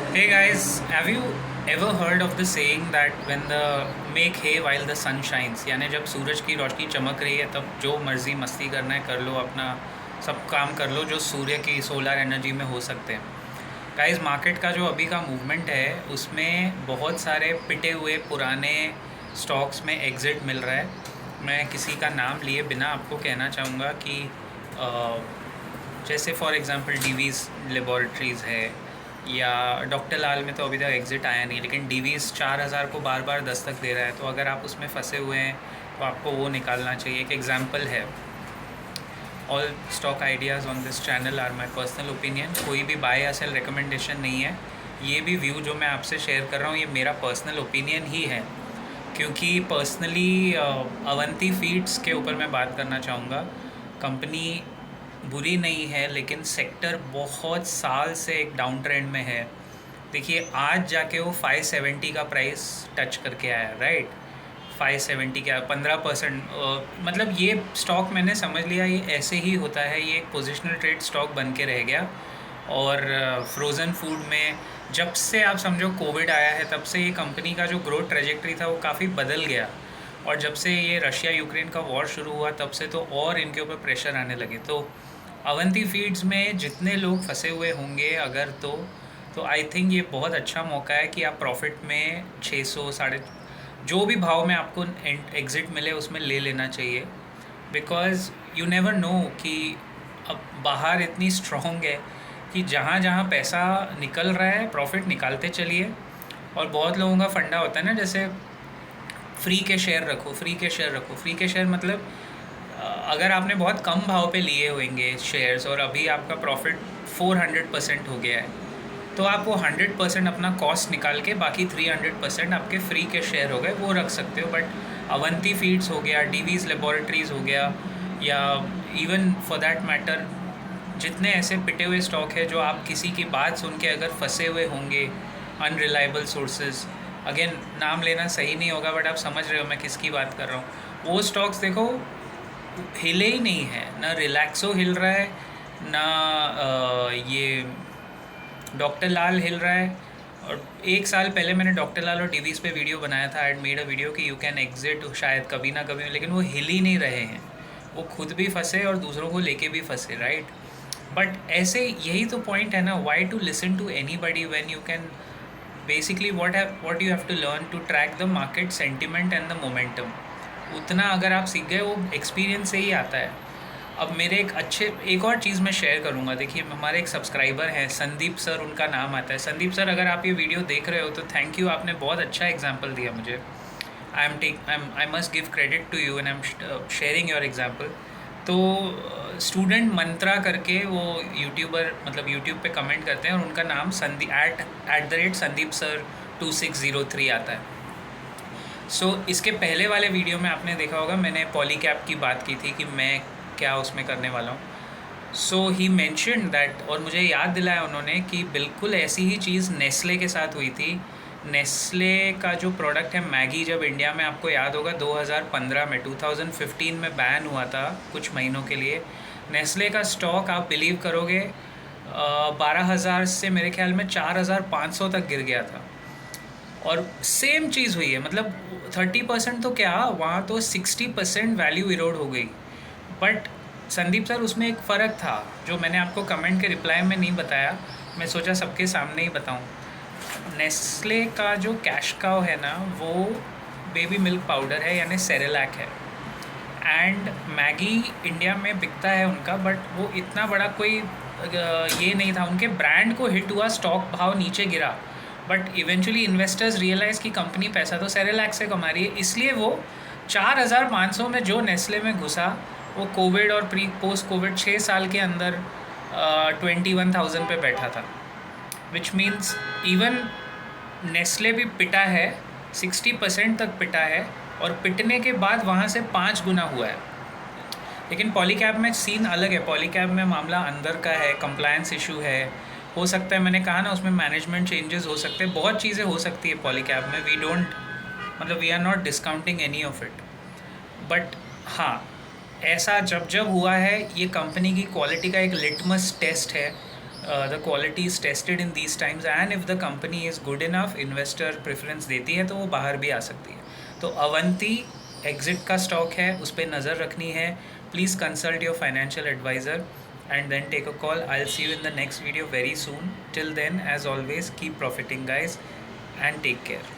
Hey guys, have you ever heard of the saying that when the make hay while the sun shines, यानी जब सूरज की रोशनी चमक रही है तब जो मर्ज़ी मस्ती करना है कर लो, अपना सब काम कर लो जो सूर्य की सोलर एनर्जी में हो सकते हैं। गाइस, मार्केट का जो अभी का मूवमेंट है उसमें बहुत सारे पिटे हुए पुराने स्टॉक्स में एग्ज़िट मिल रहा है। मैं किसी का नाम लिए बिना आपको कहना चाहूँगा कि अ, जैसे फॉर एग्ज़ाम्पल डीवीज़ लेबॉरेटरीज़ है, या डॉक्टर लाल में तो अभी तक एग्ज़िट आया नहीं, लेकिन डीवीज़ 4,000 को बार बार दस्तक दे रहा है। तो अगर आप उसमें फंसे हुए हैं तो आपको वो निकालना चाहिए। एक एग्ज़ाम्पल है, all stock ideas on this channel are my personal opinion. कोई भी बाय या सेल रिकमेंडेशन नहीं है। ये भी व्यू जो मैं आपसे शेयर कर रहा हूँ ये मेरा पर्सनल ओपिनियन ही है, क्योंकि पर्सनली अवंती फीड्स के ऊपर मैं बात करना चाहूँगा। कंपनी बुरी नहीं है, लेकिन सेक्टर बहुत साल से एक डाउन ट्रेंड में है। देखिए, आज जाके वो 570 का प्राइस टच करके आया, राइट। 570 क्या 15%, मतलब ये स्टॉक मैंने समझ लिया ये ऐसे ही होता है, ये एक पोजिशनल ट्रेड स्टॉक बन के रह गया। और फ्रोज़न फूड में जब से आप समझो कोविड आया है तब से ये कंपनी का जो ग्रोथ ट्रेजेक्ट्री था वो काफ़ी बदल गया। और जब से ये रशिया यूक्रेन का वॉर शुरू हुआ तब से तो और इनके ऊपर प्रेशर आने लगे। तो अवंती फीड्स में जितने लोग फंसे हुए होंगे अगर तो आई थिंक ये बहुत अच्छा मौका है कि आप प्रॉफिट में 600 साढ़े जो भी भाव में आपको एग्ज़िट मिले उसमें ले लेना चाहिए। बिकॉज़ यू नेवर नो कि अब बाहर इतनी स्ट्रॉन्ग है कि जहाँ जहाँ पैसा निकल रहा है प्रॉफिट निकालते चलिए। और बहुत लोगों का फंडा होता है ना, जैसे फ्री के शेयर रखो, फ्री के शेयर रखो। फ्री के शेयर मतलब अगर आपने बहुत कम भाव पे लिए होंगे शेयर्स और अभी आपका प्रॉफिट 400% हो गया है, तो आप वो 100% अपना कॉस्ट निकाल के बाकी 300% आपके फ्री के शेयर हो गए वो रख सकते हो। बट अवंती फीड्स हो गया, डीवीज़ लेबॉरेटरीज़ हो गया, या इवन फॉर दैट मैटर जितने ऐसे पिटे हुए स्टॉक है जो आप किसी की बात सुन के अगर फंसे हुए होंगे, अनरिलायबल सोर्सेज, अगेन नाम लेना सही नहीं होगा बट आप समझ रहे हो मैं किसकी बात कर रहा हूँ। वो स्टॉक्स देखो हिले ही नहीं है, ना रिलैक्सो हिल रहा है, ना ये डॉक्टर लाल हिल रहा है। और एक साल पहले मैंने डॉक्टर लाल और डीवीज़ पे वीडियो बनाया था, एड मेड अ वीडियो कि यू कैन एग्जिट शायद कभी ना कभी, लेकिन वो हिल ही नहीं रहे हैं। वो खुद भी फंसे और दूसरों को लेके भी फंसे, राइट। बट ऐसे यही तो पॉइंट है ना, why to listen to anybody when you can basically what you have to learn to track the market sentiment and the momentum. उतना अगर आप सीख गए, वो एक्सपीरियंस से ही आता है। अब मेरे एक और चीज़ मैं शेयर करूँगा। देखिए, हमारे एक सब्सक्राइबर हैं संदीप सर, उनका नाम आता है। संदीप सर, अगर आप ये वीडियो देख रहे हो तो थैंक यू, आपने बहुत अच्छा एग्जांपल दिया मुझे। I must give credit to you and I am sharing your example. तो स्टूडेंट मंत्रा करके वो यूट्यूबर, मतलब यूट्यूब पे कमेंट करते हैं और उनका नाम @@the संदीप सर 2603 आता है। इसके पहले वाले वीडियो में आपने देखा होगा मैंने पॉलीकैप की बात की थी कि मैं क्या उसमें करने वाला हूँ। ही मेंशन्ड दैट, और मुझे याद दिलाया उन्होंने कि बिल्कुल ऐसी ही चीज़ नेस्ले के साथ हुई थी। नेस्ले का जो प्रोडक्ट है मैगी, जब इंडिया में आपको याद होगा 2015 में 2015 में बैन हुआ था कुछ महीनों के लिए, नेस्ले का स्टॉक आप बिलीव करोगे 12,000 से मेरे ख्याल में 4,500 तक गिर गया था। और सेम चीज़ हुई है, मतलब 30% तो क्या, वहाँ तो 60% वैल्यू इरोड हो गई। बट संदीप सर, उसमें एक फ़र्क था जो मैंने आपको कमेंट के रिप्लाई में नहीं बताया, मैं सोचा सबके सामने ही बताऊं। नेस्ले का जो कैश काउ है ना, वो बेबी मिल्क पाउडर है, यानी सेरेलैक है। एंड मैगी इंडिया में बिकता है उनका, बट वो इतना बड़ा कोई ये नहीं था। उनके ब्रांड को हिट हुआ, स्टॉक भाव नीचे गिरा, बट इवेंचुअली इन्वेस्टर्स रियलाइज़ की कंपनी पैसा तो सेरेलैक से कमा रही है, इसलिए वो 4,500 में जो नेस्ले में घुसा, वो कोविड और प्री पोस्ट कोविड 6 साल के अंदर 21,000 पे बैठा था। विच मीन्स इवन नेस्ले भी पिटा है, 60% तक पिटा है, और पिटने के बाद वहाँ से 5 गुना हुआ है। लेकिन पॉलीकैब में सीन अलग है। पॉलीकैब में मामला अंदर का है, कंप्लायंस इशू है, हो सकता है, मैंने कहा ना, उसमें मैनेजमेंट चेंजेस हो सकते हैं, बहुत चीज़ें हो सकती है पॉलीकैब में। We are not discounting any of it. But हाँ, ऐसा जब जब हुआ है, ये कंपनी की क्वालिटी का एक लिटमस टेस्ट है। The quality is tested in these times, and if the company is good enough, investor preference देती है तो वो बाहर भी आ सकती है. तो अवंती एग्जिट का स्टॉक है, उस पर नज़र रखनी है. Please consult your financial advisor and then take a call. I'll see you in the next video very soon. Till then, as always, keep profiting, guys, and take care.